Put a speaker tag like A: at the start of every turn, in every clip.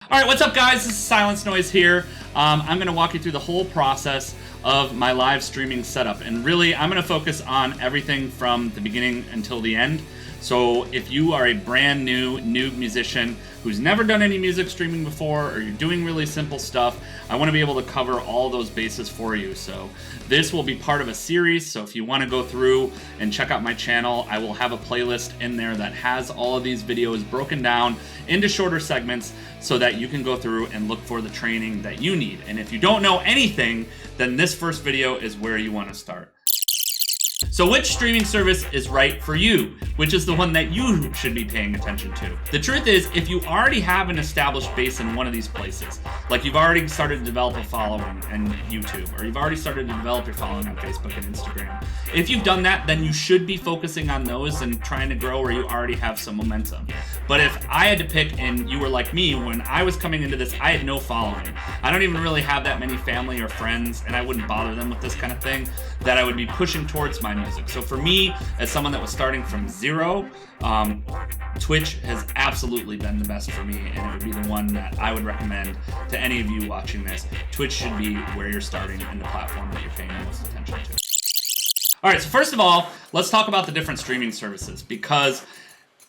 A: Alright, what's up guys? This is Silence Noise here. I'm going to walk you through the whole process of my live streaming setup. And really, I'm going to focus on everything from the beginning until the end. So if you are a brand new noob musician who's never done any music streaming before, or you're doing really simple stuff, I want to be able to cover all those bases for you. So this will be part of a series. So if you want to go through and check out my channel, I will have a playlist in there that has all of these videos broken down into shorter segments so that you can go through and look for the training that you need. And if you don't know anything, then this first video is where you want to start. So which streaming service is right for you? Which is the one that you should be paying attention to? The truth is, if you already have an established base in one of these places, like you've already started to develop a following on YouTube, or you've already started to develop your following on Facebook and Instagram, if you've done that, then you should be focusing on those and trying to grow where you already have some momentum. But if I had to pick, and you were like me, when I was coming into this, I had no following. I don't even really have that many family or friends, and I wouldn't bother them with this kind of thing, that I would be pushing towards my music. So for me, as someone that was starting from zero, Twitch has absolutely been the best for me, and it would be the one that I would recommend to any of you watching this. Twitch should be where you're starting and the platform that you're paying the most attention to. Alright, so first of all, let's talk about the different streaming services, because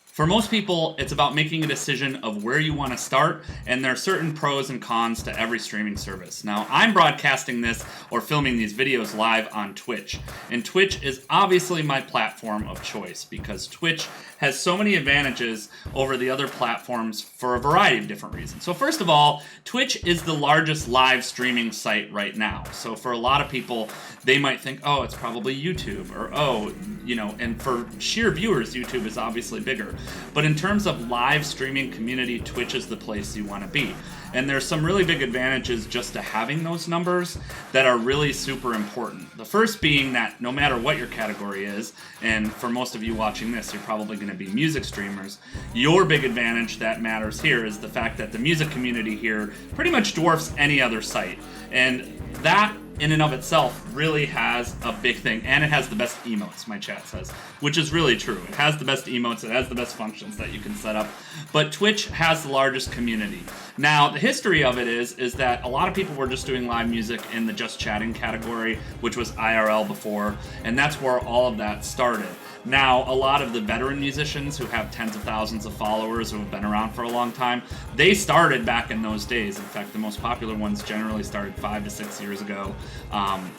A: for most people, it's about making a decision of where you want to start, and there are certain pros and cons to every streaming service. Now, I'm broadcasting this or filming these videos live on Twitch, and Twitch is obviously my platform of choice because Twitch has so many advantages over the other platforms for a variety of different reasons. So first of all, Twitch is the largest live streaming site right now. So for a lot of people, they might think, oh, it's probably YouTube, or oh, you know, and for sheer viewers, YouTube is obviously bigger. But in terms of live streaming community, Twitch is the place you want to be. And there's some really big advantages just to having those numbers that are really super important. The first being that no matter what your category is, and for most of you watching this, you're probably going to be music streamers, your big advantage that matters here is the fact that the music community here pretty much dwarfs any other site. And that in and of itself really has a big thing, and it has the best emotes, my chat says, which is really true. It has the best emotes, it has the best functions that you can set up, but Twitch has the largest community. Now, the history of it is that a lot of people were just doing live music in the just chatting category, which was IRL before, and that's where all of that started. Now, a lot of the veteran musicians who have tens of thousands of followers who have been around for a long time, they started back in those days. In fact, the most popular ones generally started 5 to 6 years ago.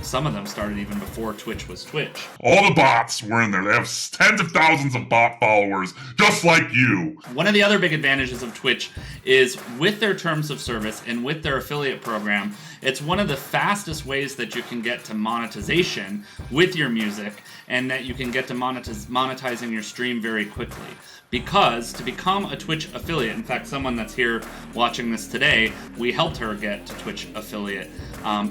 A: Some of them started even before Twitch was Twitch.
B: All the bots were in there. They have tens of thousands of bot followers, just like you.
A: One of the other big advantages of Twitch is with their terms of service and with their affiliate program, it's one of the fastest ways that you can get to monetization with your music, and that you can get to monetizing your stream very quickly. Because to become a Twitch affiliate, in fact, someone that's here watching this today, we helped her get to Twitch affiliate,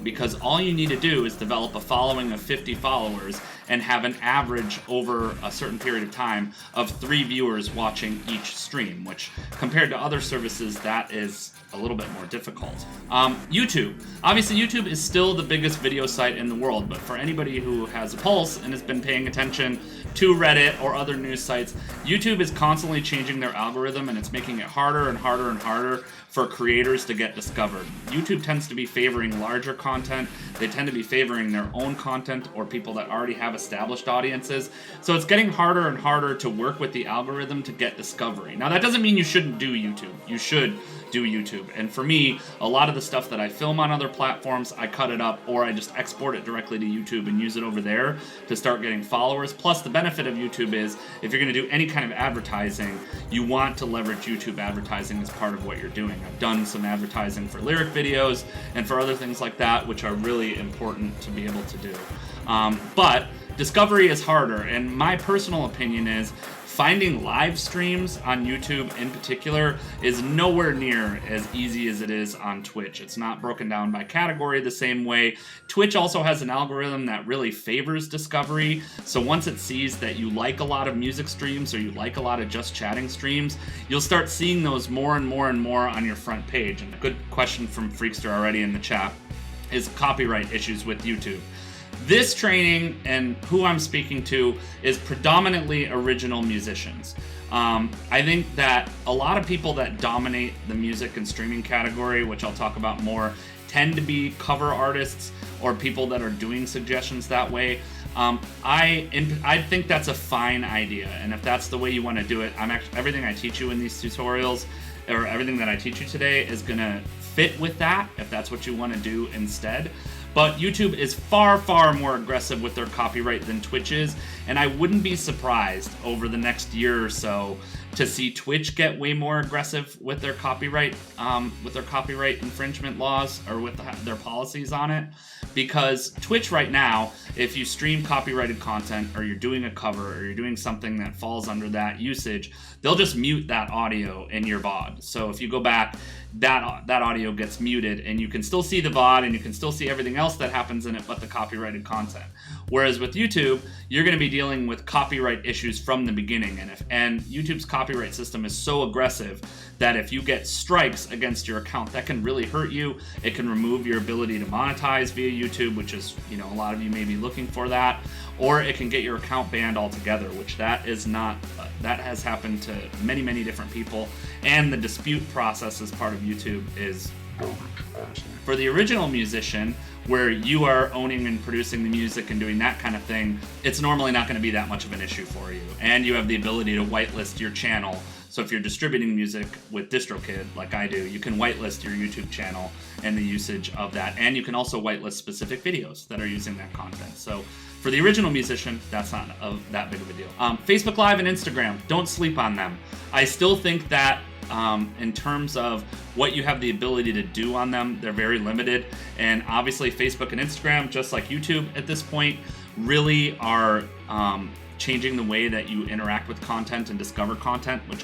A: because all you need to do is develop a following of 50 followers and have an average over a certain period of time of 3 viewers watching each stream, which compared to other services, that is a little bit more difficult. YouTube. Obviously, YouTube is still the biggest video site in the world, but for anybody who has a pulse and has been paying attention to Reddit or other news sites, YouTube is constantly changing their algorithm, and it's making it harder and harder and harder for creators to get discovered. YouTube tends to be favoring larger content. They tend to be favoring their own content or people that already have established audiences. So it's getting harder and harder to work with the algorithm to get discovery. Now, that doesn't mean you shouldn't do YouTube. You should do YouTube. And for me, a lot of the stuff that I film on other platforms, I cut it up or I just export it directly to YouTube and use it over there to start getting followers. Plus, the benefit of YouTube is if you're going to do any kind of advertising, you want to leverage YouTube advertising as part of what you're doing. I've done some advertising for lyric videos and for other things like that, which are really important to be able to do. But discovery is harder, and my personal opinion is finding live streams on YouTube in particular is nowhere near as easy as it is on Twitch. It's not broken down by category the same way. Twitch also has an algorithm that really favors discovery. So once it sees that you like a lot of music streams or you like a lot of just chatting streams, you'll start seeing those more and more and more on your front page. And a good question from Freakster already in the chat is copyright issues with YouTube. This training and who I'm speaking to is predominantly original musicians. I think that a lot of people that dominate the music and streaming category, which I'll talk about more, tend to be cover artists or people that are doing suggestions that way. I think that's a fine idea, and if that's the way you want to do it, everything I teach you in these tutorials, or everything that I teach you today, is gonna fit with that, if that's what you want to do instead. But YouTube is far, far more aggressive with their copyright than Twitch is, and I wouldn't be surprised over the next year or so to see Twitch get way more aggressive with their copyright infringement laws, or with their policies on it. Because Twitch right now, if you stream copyrighted content, or you're doing a cover, or you're doing something that falls under that usage, they'll just mute that audio in your VOD. So if you go back, that audio gets muted, and you can still see the VOD, and you can still see everything else that happens in it but the copyrighted content. Whereas with YouTube, you're going to be dealing with copyright issues from the beginning, and YouTube's copyright system is so aggressive that if you get strikes against your account, that can really hurt you. It can remove your ability to monetize via YouTube, which is, a lot of you may be looking for that, or it can get your account banned altogether, which that has happened to many, many different people, and the dispute process as part of YouTube is for the original musician, where you are owning and producing the music and doing that kind of thing. It's normally not going to be that much of an issue for you, and you have the ability to whitelist your channel. So if you're distributing music with DistroKid, like I do, you can whitelist your YouTube channel and the usage of that, and you can also whitelist specific videos that are using that content. So for the original musician, that's not that big of a deal. Facebook Live and Instagram, don't sleep on them. I still think that in terms of what you have the ability to do on them, they're very limited. And obviously Facebook and Instagram, just like YouTube at this point, really are changing the way that you interact with content and discover content, which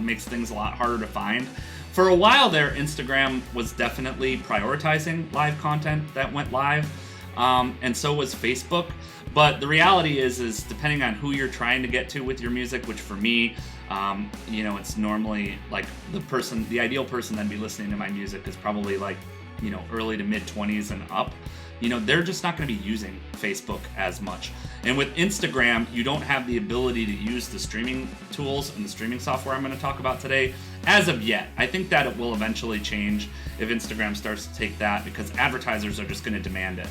A: makes things a lot harder to find. For a while there, Instagram was definitely prioritizing live content that went live, and so was Facebook. But the reality is depending on who you're trying to get to with your music, which for me, it's normally like the ideal person that'd be listening to my music is probably like, early to mid 20s and up. They're just not going to be using Facebook as much. And with Instagram, you don't have the ability to use the streaming tools and the streaming software I'm going to talk about today as of yet. I think that it will eventually change if Instagram starts to take that, because advertisers are just going to demand it.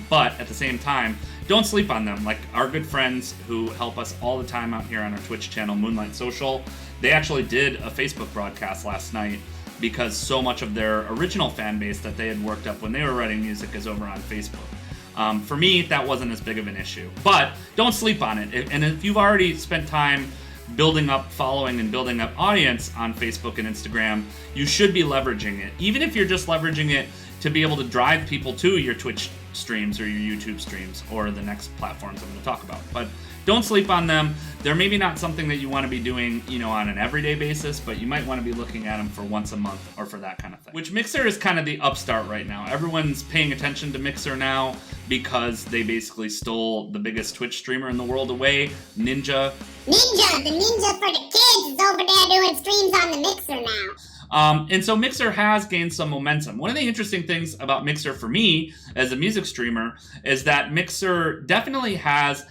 A: But at the same time, don't sleep on them. Like our good friends who help us all the time out here on our Twitch channel, Moonlight Social, they actually did a Facebook broadcast last night, because so much of their original fan base that they had worked up when they were writing music is over on Facebook. For me, that wasn't as big of an issue. But don't sleep on it. And if you've already spent time building up following and building up audience on Facebook and Instagram, you should be leveraging it. Even if you're just leveraging it to be able to drive people to your Twitch streams or your YouTube streams or the next platforms I'm going to talk about. But don't sleep on them. They're maybe not something that you want to be doing, on an everyday basis, but you might want to be looking at them for once a month or for that kind of thing. Which Mixer is kind of the upstart right now. Everyone's paying attention to Mixer now because they basically stole the biggest Twitch streamer in the world away, Ninja.
C: The Ninja for the kids is over there doing streams on the Mixer now.
A: And so Mixer has gained some momentum. One of the interesting things about Mixer for me as a music streamer is that Mixer definitely has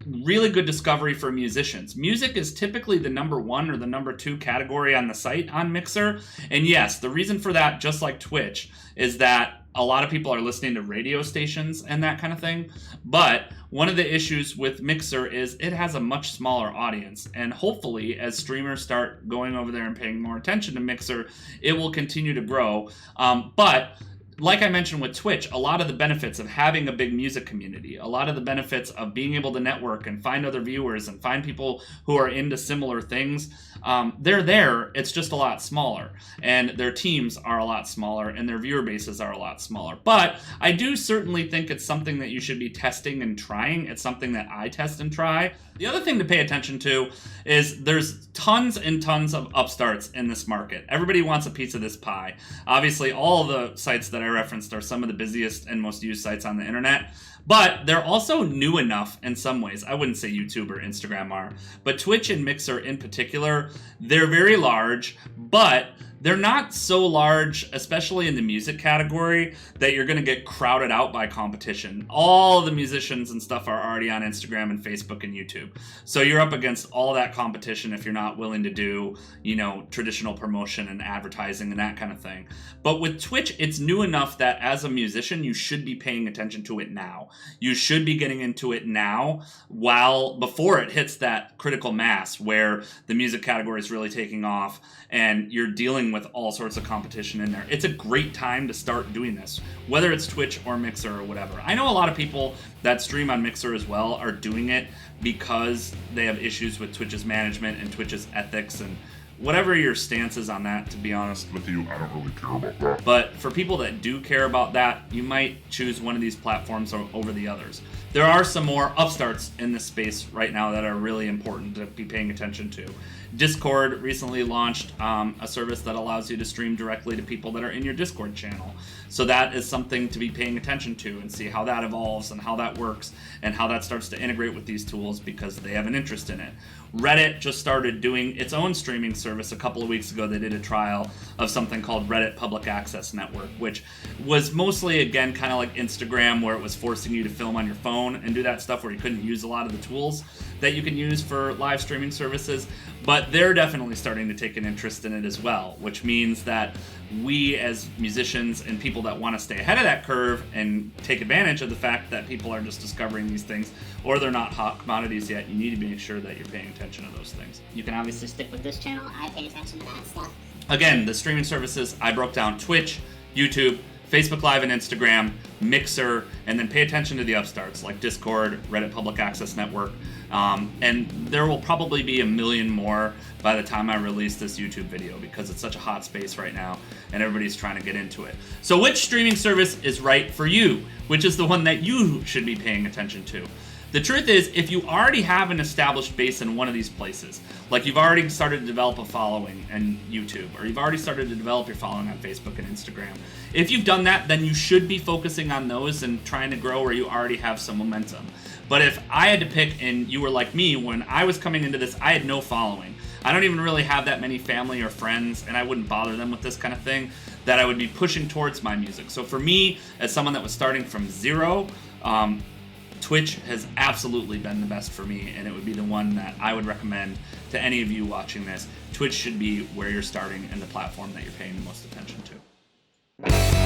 A: really good discovery for musicians. Music is typically the number 1 or the number 2 category on the site on Mixer. And yes, the reason for that, just like Twitch, is that a lot of people are listening to radio stations and that kind of thing. But one of the issues with Mixer is it has a much smaller audience. And hopefully, as streamers start going over there and paying more attention to Mixer, it will continue to grow. But like I mentioned with Twitch, a lot of the benefits of having a big music community, a lot of the benefits of being able to network and find other viewers and find people who are into similar things, they're there. It's just a lot smaller. And their teams are a lot smaller and their viewer bases are a lot smaller. But I do certainly think it's something that you should be testing and trying. It's something that I test and try. The other thing to pay attention to is there's tons and tons of upstarts in this market. Everybody wants a piece of this pie. Obviously, all the sites that I referenced are some of the busiest and most used sites on the internet. But they're also new enough in some ways. I wouldn't say YouTube or Instagram are. But Twitch and Mixer in particular, they're very large, but they're not so large, especially in the music category, that you're going to get crowded out by competition. All the musicians and stuff are already on Instagram and Facebook and YouTube. So you're up against all that competition if you're not willing to do, traditional promotion and advertising and that kind of thing. But with Twitch, it's new enough that as a musician, you should be paying attention to it now. You should be getting into it now before it hits that critical mass where the music category is really taking off and you're dealing with all sorts of competition in there. It's a great time to start doing this, whether it's Twitch or Mixer or whatever. I know a lot of people that stream on Mixer as well are doing it because they have issues with Twitch's management and Twitch's ethics and whatever your stance is on that, to be honest
B: with you, I don't really care about that.
A: But for people that do care about that, you might choose one of these platforms over the others. There are some more upstarts in this space right now that are really important to be paying attention to. Discord recently launched a service that allows you to stream directly to people that are in your Discord channel. So that is something to be paying attention to and see how that evolves and how that works and how that starts to integrate with these tools because they have an interest in it. Reddit just started doing its own streaming service a couple of weeks ago. They did a trial of something called Reddit Public Access Network, which was mostly, again, kind of like Instagram, where it was forcing you to film on your phone and do that stuff where you couldn't use a lot of the tools that you can use for live streaming services. But they're definitely starting to take an interest in it as well, which means that we as musicians and people that want to stay ahead of that curve and take advantage of the fact that people are just discovering these things or they're not hot commodities yet, you need to make sure that you're paying attention to those things.
C: You can obviously stick with this channel. I pay attention to that stuff.
A: Again, the streaming services, I broke down Twitch, YouTube, Facebook Live and Instagram, Mixer, and then pay attention to the upstarts like Discord, Reddit Public Access Network, and there will probably be a million more by the time I release this YouTube video because it's such a hot space right now and everybody's trying to get into it. So which streaming service is right for you? Which is the one that you should be paying attention to? The truth is, if you already have an established base in one of these places, like you've already started to develop a following on YouTube, or you've already started to develop your following on Facebook and Instagram, if you've done that, then you should be focusing on those and trying to grow where you already have some momentum. But if I had to pick, and you were like me, when I was coming into this, I had no following. I don't even really have that many family or friends, and I wouldn't bother them with this kind of thing, that I would be pushing towards my music. So for me, as someone that was starting from zero, Twitch has absolutely been the best for me, and it would be the one that I would recommend to any of you watching this. Twitch should be where you're starting and the platform that you're paying the most attention to.